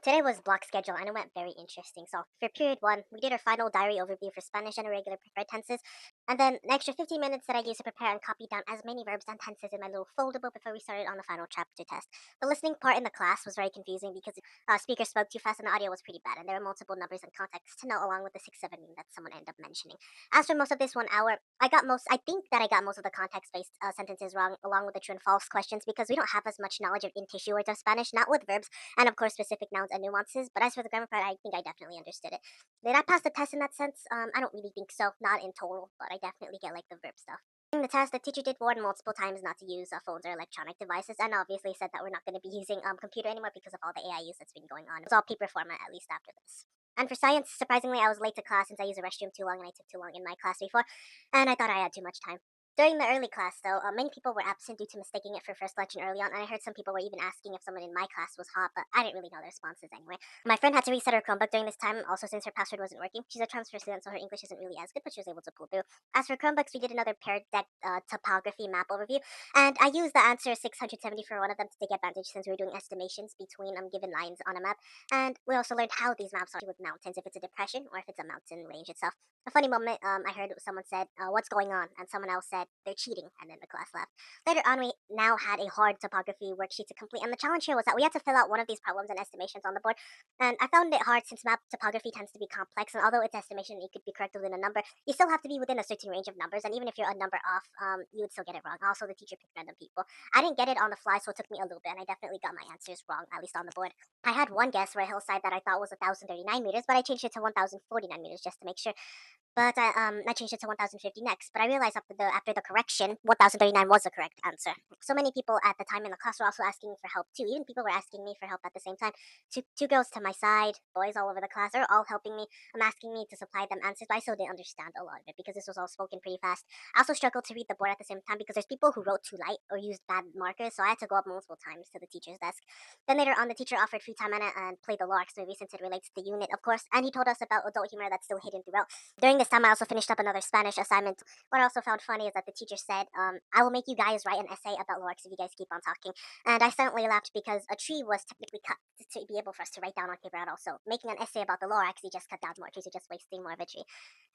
Today was block schedule and it went very interesting. So for period one, we did our final diary overview for Spanish and irregular preferred tenses, and then an extra 15 minutes that I used to prepare and copy down as many verbs and tenses in my little foldable before we started on the final chapter test. The listening part in the class was very confusing because speakers spoke too fast and the audio was pretty bad, and there were multiple numbers and context to know along with the 6-7 that someone ended up mentioning. As for most of this 1 hour, I think that I got most of the context-based sentences wrong, along with the true and false questions, because we don't have as much knowledge of in-tissue words of Spanish, not with verbs and of course specific nouns and nuances. But as for the grammar part, I think I definitely understood it. Did I pass the test in that sense? I don't really think so, not in total, but I definitely get like the verb stuff. During the test, the teacher did warn multiple times not to use phones or electronic devices, and obviously said that we're not going to be using computer anymore because of all the AI use that's been going on. It was all paper format, at least after this. And for science, surprisingly, I was late to class since I used the restroom too long and I took too long in my class before, and I thought I had too much time. During the early class, though, many people were absent due to mistaking it for first luncheon early on, and I heard some people were even asking if someone in my class was hot, but I didn't really know the responses anyway. My friend had to reset her Chromebook during this time, also since her password wasn't working. She's a transfer student, so her English isn't really as good, but she was able to pull through. As for Chromebooks, we did another paired deck topography map overview, and I used the answer 670 for one of them to take advantage since we were doing estimations between given lines on a map, and we also learned how these maps are with mountains, if it's a depression or if it's a mountain range itself. A funny moment, I heard someone said, "What's going on?" And someone else said, "They're cheating," and then the class laughed. Later on, we now had a hard topography worksheet to complete, and the challenge here was that we had to fill out one of these problems and estimations on the board. And I found it hard since map topography tends to be complex, and although it's estimation, it could be correct within a number, you still have to be within a certain range of numbers, and even if you're a number off, you would still get it wrong. Also, the teacher picked random people. I didn't get it on the fly, so it took me a little bit, and I definitely got my answers wrong, at least on the board. I had one guess for a hillside that I thought was 1,039 meters, but I changed it to 1,049 meters just to make sure. But I changed it to 1,050 next. But I realized after the correction, 1,039 was the correct answer. So many people at the time in the class were also asking me for help too. Even people were asking me for help at the same time. Two girls to my side, boys all over the class, are all helping me. Asking me to supply them answers, but I still didn't understand a lot of it because this was all spoken pretty fast. I also struggled to read the board at the same time because there's people who wrote too light or used bad markers, so I had to go up multiple times to the teacher's desk. Then later on, the teacher offered free time and played the Lorax movie since it relates to the unit, of course, and he told us about adult humor that's still hidden throughout. During this time, I also finished up another Spanish assignment. What I also found funny is that the teacher said, "I will make you guys write an essay about Lorax if you guys keep on talking." And I silently laughed because a tree was technically cut to be able for us to write down on paper, and also making an essay about the Lorax, he just cut down more trees, so just wasting more of a tree.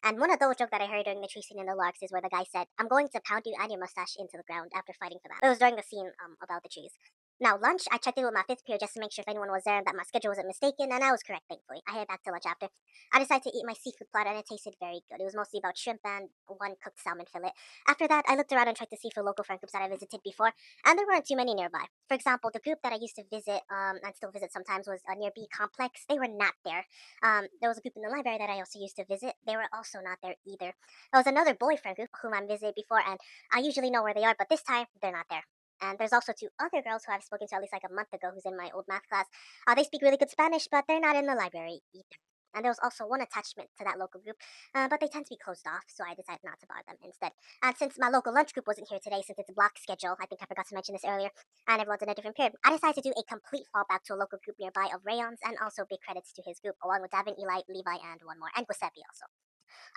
And one of those jokes that I heard during the tree scene in the Lorax is where the guy said, "I'm going to pound you and your mustache into the ground" after fighting for that. It was during the scene about the trees. Now, lunch, I checked in with my fifth period just to make sure if anyone was there and that my schedule wasn't mistaken, and I was correct, thankfully. I headed back to lunch after. I decided to eat my seafood platter, and it tasted very good. It was mostly about shrimp and one cooked salmon fillet. After that, I looked around and tried to see for local friend groups that I visited before, and there weren't too many nearby. For example, the group that I used to visit, and still visit sometimes, was near B Complex. They were not there. There was a group in the library that I also used to visit. They were also not there either. There was another boyfriend group whom I visited before, and I usually know where they are, but this time, they're not there. And there's also two other girls who I've spoken to at least like a month ago who's in my old math class. They speak really good Spanish, but they're not in the library either. And there was also one attachment to that local group, but they tend to be closed off, so I decided not to bother them instead. And since my local lunch group wasn't here today, since it's a block schedule, I think I forgot to mention this earlier, and everyone's in a different period, I decided to do a complete fallback to a local group nearby of Rayons, and also big credits to his group, along with Davin, Eli, Levi, and one more, and Giuseppe also.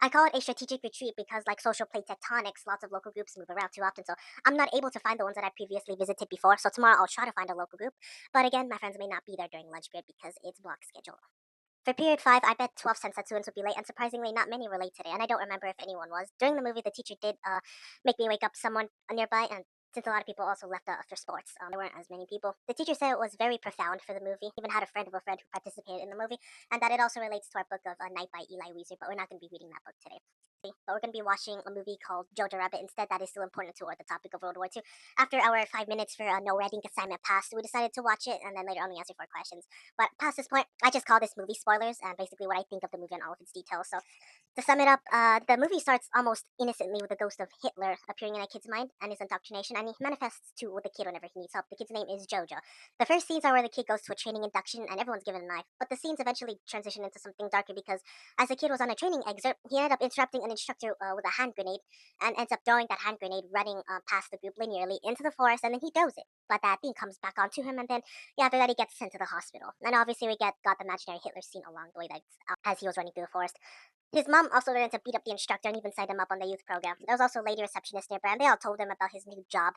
I call it a strategic retreat because, like social plate tectonics, lots of local groups move around too often, so I'm not able to find the ones that I previously visited before. So tomorrow I'll try to find a local group, but again, my friends may not be there during lunch period because it's block schedule. For period 5, I bet 12 cents that students would be late, and surprisingly, not many were late today, and I don't remember if anyone was. During the movie, the teacher did make me wake up someone nearby, and since a lot of people also left after sports, there weren't as many people. The teacher said it was very profound for the movie, even had a friend of a friend who participated in the movie, and that it also relates to our book of Night by Eli Weezer, but we're not going to be reading that book today. But we're going to be watching a movie called Jojo Rabbit instead. That is still important to the topic of World War II. After our 5 minutes for no reading assignment passed, we decided to watch it, and then later on we answered 4 questions. But past this point, I just call this movie spoilers and basically what I think of the movie and all of its details. So to sum it up, the movie starts almost innocently with the ghost of Hitler appearing in a kid's mind and his indoctrination, and he manifests to with the kid whenever he needs help. The kid's name is Jojo. The first scenes are where the kid goes to a training induction and everyone's given a knife, but the scenes eventually transition into something darker because as the kid was on a training excerpt, he ended up interrupting an instructor with a hand grenade and ends up throwing that hand grenade running past the group linearly into the forest, and then he throws it. But that thing comes back onto him, and then yeah, after that he gets sent to the hospital. And obviously we got the imaginary Hitler scene along the way that as he was running through the forest. His mom also learned to beat up the instructor and even signed him up on the youth program. There was also a lady receptionist nearby, and they all told him about his new job.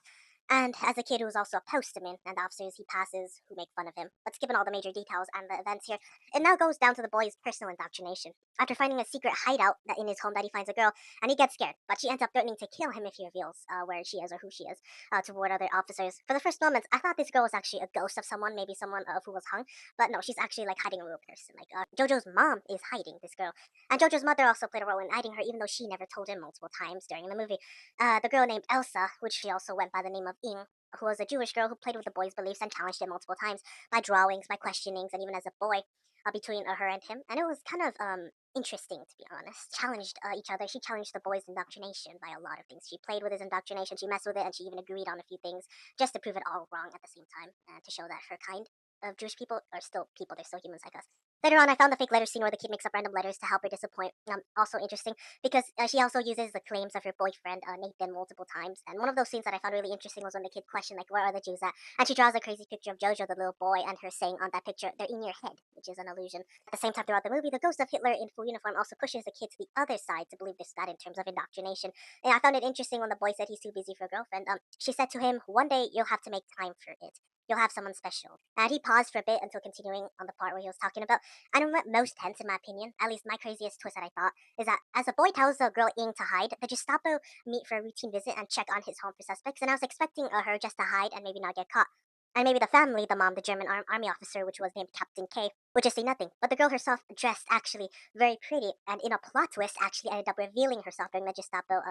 And as a kid who was also a postman, and the officers he passes who make fun of him. But given all the major details and the events here, it now goes down to the boy's personal indoctrination. After finding a secret hideout that in his home that he finds a girl, and he gets scared, but she ends up threatening to kill him if he reveals where she is or who she is to warn other officers. For the first moments, I thought this girl was actually a ghost of someone, maybe someone who was hung, but no, she's actually like hiding a real person. Like Jojo's mom is hiding this girl, and Jojo's mother also played a role in hiding her, even though she never told him multiple times during the movie. The girl named Elsa, which she also went by the name of Ing, who was a Jewish girl who played with the boy's beliefs and challenged him multiple times by drawings, by questionings, and even as a boy between her and him. And it was kind of interesting, to be honest. Challenged each other. She challenged the boy's indoctrination by a lot of things. She played with his indoctrination, she messed with it, and she even agreed on a few things just to prove it all wrong at the same time and to show that her kind of Jewish people are still people, they're still humans like us. Later on, I found the fake letter scene where the kid makes up random letters to help her disappoint. Also interesting because she also uses the claims of her boyfriend Nathan multiple times. And one of those scenes that I found really interesting was when the kid questioned like, "Where are the Jews at?" And she draws a crazy picture of Jojo, the little boy, and her saying on that picture, "They're in your head," which is an allusion. At the same time, throughout the movie, the ghost of Hitler in full uniform also pushes the kid to the other side to believe this that in terms of indoctrination. And I found it interesting when the boy said he's too busy for a girlfriend. She said to him, "One day you'll have to make time for it. You'll have someone special." And he paused for a bit until continuing on the part where he was talking about. And what most tense, in my opinion, at least my craziest twist that I thought, is that as the boy tells the girl Ing to hide, the Gestapo meet for a routine visit and check on his home for suspects. And I was expecting her just to hide and maybe not get caught. And maybe the family, the mom, the German army officer, which was named Captain K, would just say nothing. But the girl herself, dressed actually very pretty, and in a plot twist, actually ended up revealing herself during the Gestapo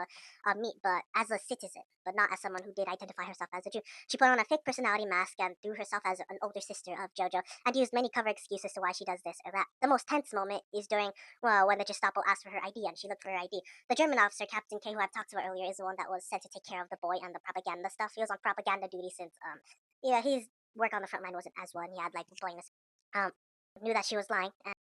meet, but as a citizen, but not as someone who did identify herself as a Jew. She put on a fake personality mask and threw herself as an older sister of Jojo, and used many cover excuses to why she does this or that. The most tense moment is during, well, when the Gestapo asked for her ID and she looked for her ID. The German officer, Captain K, who I've talked about earlier, is the one that was sent to take care of the boy and the propaganda stuff. He was on propaganda duty since, yeah, his work on the front line wasn't as one. He had like blindness. Um, knew that she was lying.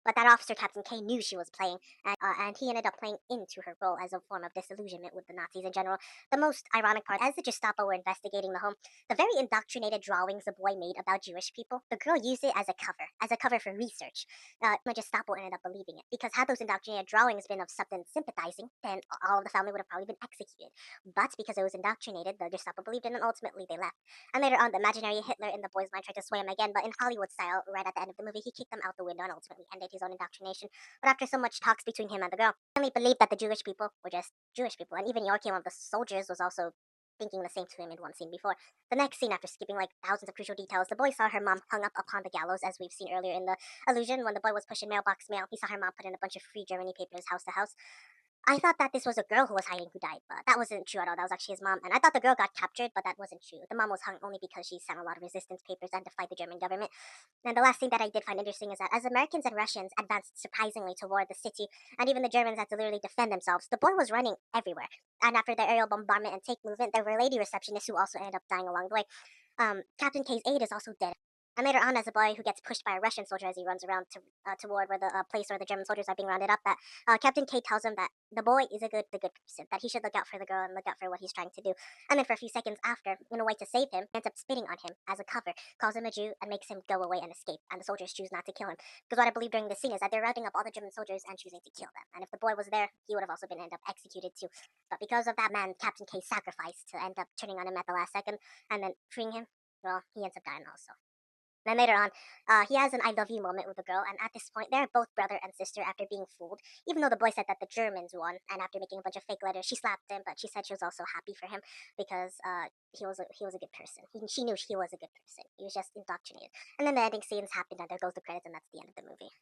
But that officer, Captain K, knew she was playing, and he ended up playing into her role as a form of disillusionment with the Nazis in general. The most ironic part, as the Gestapo were investigating the home, the very indoctrinated drawings the boy made about Jewish people, the girl used it as a cover for research. The Gestapo ended up believing it, because had those indoctrinated drawings been of something sympathizing, then all of the family would have probably been executed. But because it was indoctrinated, the Gestapo believed it, and ultimately they left. And later on, the imaginary Hitler in the boy's mind tried to sway him again, but in Hollywood style, right at the end of the movie, he kicked them out the window and ultimately ended his own indoctrination. But after so much talks between him and the girl, he finally believed that the Jewish people were just Jewish people, and even Joachim, one of the soldiers, was also thinking the same to him in one scene before. The next scene, after skipping like thousands of crucial details, the boy saw her mom hung up upon the gallows, as we've seen earlier in the illusion. When the boy was pushing mailbox mail, he saw her mom put in a bunch of free Germany papers house to house. I thought that this was a girl who was hiding who died, but that wasn't true at all. That was actually his mom. And I thought the girl got captured, but that wasn't true. The mom was hung only because she sent a lot of resistance papers and defied the German government. And the last thing that I did find interesting is that as Americans and Russians advanced surprisingly toward the city, and even the Germans had to literally defend themselves, the boy was running everywhere. And after the aerial bombardment and take movement, there were lady receptionists who also ended up dying along the way. Captain K's aide is also dead. And later on, as a boy who gets pushed by a Russian soldier as he runs around toward where the place where the German soldiers are being rounded up, that Captain K tells him that the boy is the good person, that he should look out for the girl and look out for what he's trying to do. And then for a few seconds after, in a way to save him, ends up spitting on him as a cover, calls him a Jew, and makes him go away and escape. And the soldiers choose not to kill him. Because what I believe during this scene is that they're rounding up all the German soldiers and choosing to kill them. And if the boy was there, he would have also been end up executed too. But because of that man, Captain K sacrificed to end up turning on him at the last second and then freeing him, well, he ends up dying also. Then later on, he has an "I love you" moment with the girl, and at this point, they're both brother and sister after being fooled. Even though the boy said that the Germans won, and after making a bunch of fake letters, she slapped him, but she said she was also happy for him because he was a good person. She knew he was a good person. He was just indoctrinated. And then the ending scenes happened, and there goes the credits, and that's the end of the movie.